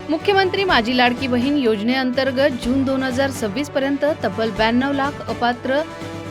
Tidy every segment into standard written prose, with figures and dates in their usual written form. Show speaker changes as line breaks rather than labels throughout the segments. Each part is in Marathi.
मुख्यमंत्री माझी लाडकी बहीण योजनेअंतर्गत जून 2026 पर्यंत तब्बल 92 लाख अपात्र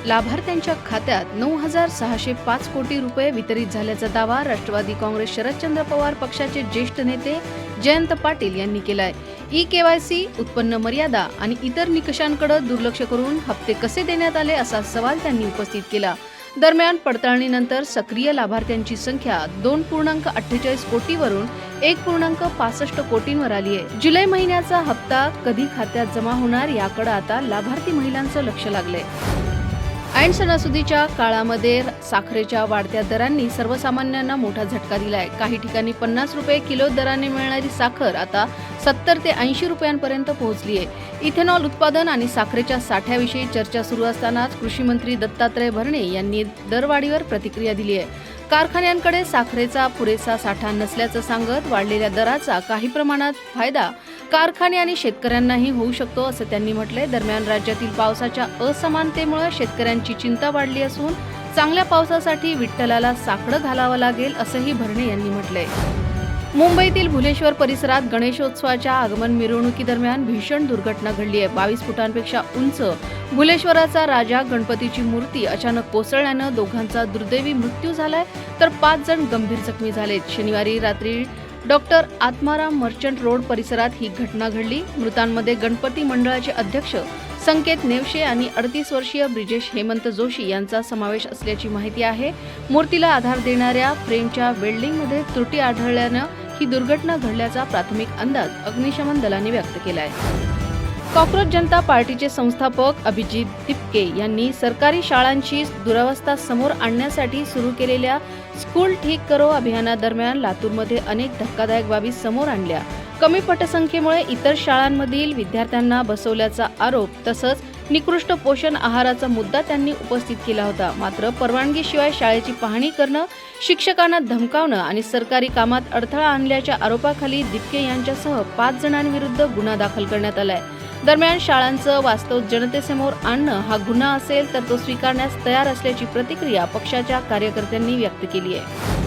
लाभार्थ्यांच्या खात्यात 9,605 कोटी रुपये वितरित झाल्याचा दावा राष्ट्रवादी काँग्रेस शरदचंद्र पवार पक्षाचे ज्येष्ठ नेते जयंत पाटील यांनी केलाय। ई-केवायसी, उत्पन्न मर्यादा आणि इतर निकषांकडे दुर्लक्ष करून हप्ते कसे देण्यात आले असा सवाल त्यांनी उपस्थित केला। दरम्यान पडताळणीनंतर सक्रिय लाभार्थ्यांची संख्या 2.48 कोटीवरून 1.65 कोटींवर आली आहे। जुलै महिन्याचा हप्ता कधी खात्यात जमा होणार याकडे आता लाभार्थी महिलांचं लक्ष लागलंय। ऐन सणासुदीच्या काळामध्ये साखरेच्या वाढत्या दरांनी सर्वसामान्यांना मोठा झटका दिलाय। काही ठिकाणी 50 रुपये किलो दराने मिळणारी साखर आता 70 ते 80 रुपयांपर्यंत पोहोचली आहे। इथेनॉल उत्पादन आणि साखरेच्या साठ्याविषयी चर्चा सुरू असतानाच कृषी मंत्री दत्तात्रय भरणे यांनी दरवाढीवर प्रतिक्रिया दिली आहे। कारखान्यांकडे साखरेचा पुरेसा साठा नसल्याचं सांगत वाढलेल्या दराचा काही प्रमाणात फायदा कारखाने आणि शेतकऱ्यांनाही होऊ शकतो असं त्यांनी म्हटलंय। दरम्यान राज्यातील पावसाच्या असमानतेमुळे शेतकऱ्यांची चिंता वाढली असून चांगल्या पावसासाठी विठ्ठलाला साकडं घालावं लागेल असंही भरणे यांनी म्हटलंय। मुंबईतील भुलेश्वर परिसरात गणेशोत्सवाच्या आगमन मिरवणुकीदरम्यान भीषण दुर्घटना घडली आहे। 22 फुटांपेक्षा उंच भुलेश्वराचा राजा गणपतीची मूर्ती अचानक कोसळल्यानं दोघांचा दुर्दैवी मृत्यू झालाय तर 5 जण गंभीर जखमी झालेत। शनिवारी रात्री डॉक्टर आत्माराम मर्चंट रोड परिसरात ही घटना घडली। मृतांमध्ये गणपती मंडळाचे अध्यक्ष संकेत नेवशे आणि 38 वर्षीय ब्रिजेश हेमंत जोशी यांचा समावेश असल्याची माहिती आहे। मूर्तीला आधार देणाऱ्या फ्रेमच्या वेल्डिंगमध्ये त्रुटी आढळल्यानं ही दुर्घटना घडल्याचा प्राथमिक अंदाज अग्निशमन दलाने व्यक्त केला आहे। कॉक्रोच जनता पार्टीचे संस्थापक अभिजित दिपके यांनी सरकारी शाळांची दुरवस्था समोर आणण्यासाठी सुरू केलेल्या स्कूल ठीक करो अभियानादरम्यान लातूरमध्ये अनेक धक्कादायक बाबी समोर आणल्या। कमी पटसंख्येमुळे इतर शाळांमधील विद्यार्थ्यांना बसवल्याचा आरोप तसंच निकृष्ट पोषण आहाराचा मुद्दा त्यांनी उपस्थित केला होता। मात्र परवानगीशिवाय शाळेची पाहणी करणं, शिक्षकांना धमकावणं आणि सरकारी कामात अडथळा आणल्याच्या आरोपाखाली दिपके यांच्यासह 5 जणांविरुद्ध गुन्हा दाखल करण्यात आलाय। दरम्यान शाळांचं वास्तव जनतेसमोर आणणं हा गुन्हा असेल तर तो स्वीकारण्यास तयार असल्याची प्रतिक्रिया पक्षाच्या कार्यकर्त्यांनी व्यक्त केली आहे।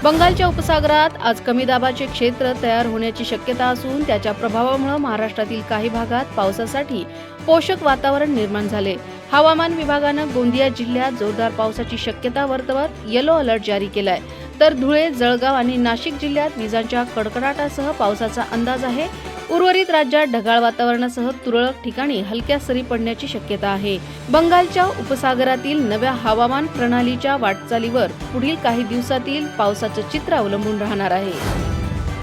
बंगालच्या उपसागरात आज कमी दाबाचे क्षेत्र तयार होण्याची शक्यता असून त्याच्या प्रभावामुळे महाराष्ट्रातील काही भागात पावसासाठी पोषक वातावरण निर्माण झाले। हवामान विभागानं गोंदिया जिल्ह्यात जोरदार पावसाची शक्यता वर्तवत येलो अलर्ट जारी केलाय तर धुळे, जळगाव आणि नाशिक जिल्ह्यात विजांच्या कडकडाटासह पावसाचा अंदाज आहे। उर्वरित राज्यात ढगाळ वातावरणासह तुरळक ठिकाणी हलक्या सरी पडण्याची शक्यता आहे। बंगालच्या उपसागरातील नव्या हवामान प्रणालीच्या वाटचालीवर पुढील काही दिवसातील पावसाचं चित्र अवलंबून राहणार आहे।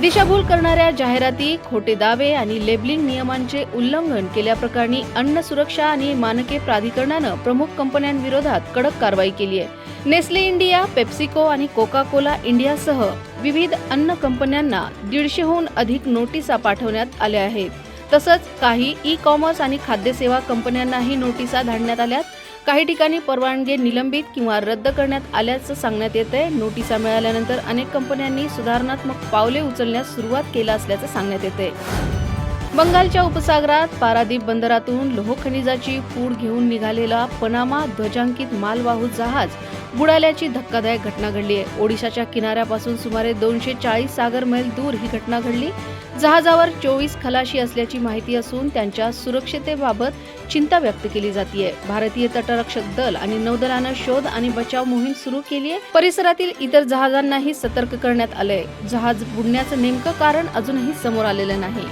दिशाभूल करणाऱ्या जाहिराती, खोटे दावे आणि लेबलिंग नियमांचे उल्लंघन केल्याप्रकरणी अन्न सुरक्षा आणि मानके प्राधिकरणानं प्रमुख कंपन्यांविरोधात कडक कारवाई केली आहे। नेस्ले इंडिया, पेप्सिको आणि कोका कोला इंडियासह विविध अन्न कंपन्यांना 150हून अधिक नोटिसा पाठवण्यात आल्या आहेत। तसंच काही ई-कॉमर्स आणि खाद्यसेवा कंपन्यांनाही नोटिसा धाडण्यात आल्यात। काही ठिकाणी परवानगी निलंबित किंवा रद्द करण्यात आल्याचं सांगण्यात येतंय। नोटिसा मिळाल्यानंतर अनेक कंपन्यांनी सुधारणात्मक पावले उचलण्यास सुरुवात केली असल्याचं सांगण्यात येतंय। बंगालच्या उपसागरात पारादीप बंदरातून लोह खनिजाची पूड घेऊन निघालेला पनामा ध्वजांकित मालवाहू जहाज बुडाल्याची धक्कादायक घटना घडली आहे। ओडिशाच्या किनाऱ्यापासून सुमारे 240 सागर मैल दूर ही घटना घडली। जहाजावर 24 खलाशी असल्याची माहिती असून त्यांच्या सुरक्षिततेबाबत चिंता व्यक्त केली जाते। भारतीय तटरक्षक दल आणि नौदलानं शोध आणि बचाव मोहीम सुरू केली आहे। परिसरातील इतर जहाजांनाही सतर्क करण्यात आलंय। जहाज बुडण्याचं नेमकं कारण अजूनही समोर आलेलं नाही।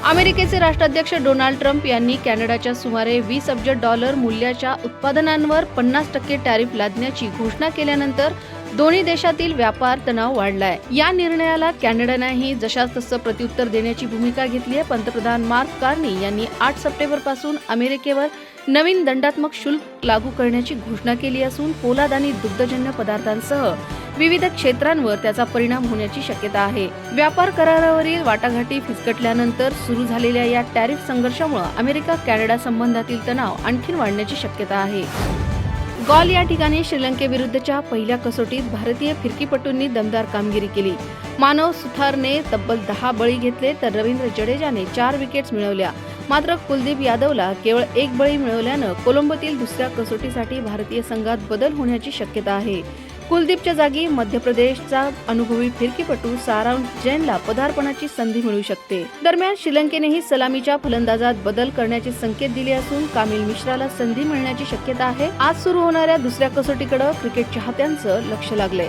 अमेरिकेचे राष्ट्राध्यक्ष डोनाल्ड ट्रम्प यांनी कॅनडाच्या सुमारे $20 अब्ज मूल्याच्या उत्पादनांवर 50% टॅरिफ लादण्याची घोषणा केल्यानंतर दोन्ही देशातील व्यापार तणाव वाढलाय। या निर्णयाला कॅनडानेही जशास तसं प्रत्युत्तर देण्याची भूमिका घेतली आहे। पंतप्रधान मार्क कार्नी यांनी 8 सप्टेंबरपासून अमेरिकेवर नवीन दंडात्मक शुल्क लागू करण्याची घोषणा केली असून पोलाद आणि दुग्धजन्य पदार्थांसह विविध क्षेत्रांवर त्याचा परिणाम होण्याची शक्यता आहे। व्यापार करारावरील वाटाघाटी फिसकटल्यानंतर सुरू झालेल्या या टॅरिफ संघर्षामुळे अमेरिका कॅनडा संबंधातील तणाव आणखी वाढण्याची शक्यता आहे। गॉल या ठिकाणी श्रीलंकेविरुद्धच्या पहिल्या कसोटीत भारतीय फिरकीपटूंनी दमदार कामगिरी केली। मानव सुथारने तब्बल 10 बळी घेतले तर रवींद्र जडेजाने 4 विकेट्स मिळवल्या। मात्र कुलदीप यादवला केवळ 1 बळी मिळवल्यानं कोलंबोतील दुसऱ्या कसोटीसाठी भारतीय संघात बदल होण्याची शक्यता आहे। कुलदीपच्या जागी मध्य प्रदेशचा अनुभवी फिरकीपटू सारांश जैनला पदार्पणाची संधी मिळू शकते. दरम्यान श्रीलंकेनेही सलामीच्या फलंदाजात बदल करण्याचे संकेत दिले असून कामिल मिश्राला संधी मिळण्याची शक्यता आहे. आज सुरू होणाऱ्या दुसऱ्या कसोटीकडे क्रिकेट चाहत्यांचं लक्ष लागलंय.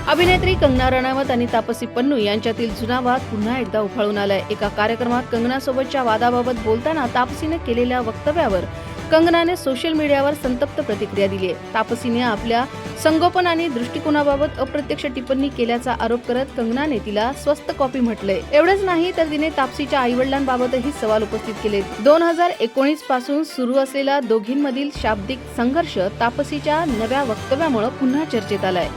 अभिनेत्री कंगना रनौत आणि तापसी पन्नू यांच्यातील जुना वाद पुन्हा एकदा उफाळून आलाय. एका कार्यक्रमात कंगनासोबतच्या वादाबाबत बोलताना तापसीने केलेल्या वक्तव्यावर कंगनाने सोशल मीडियावर संतप्त प्रतिक्रिया दिली आहे. तापसीने आपल्या संगोपन आणि दृष्टिकोनाबाबत अप्रत्यक्ष टिप्पणी केल्याचा आरोप करत कंगनाने तिला स्वस्त कॉपी म्हटलंय. एवढंच नाही तर तिने तापसीच्या आईवडिलांबाबतही सवाल उपस्थित केले. 2019 पासून सुरू असलेला दोघींमधील शाब्दिक संघर्ष तापसीच्या नव्या वक्तव्यामुळे पुन्हा चर्चेत आलाय.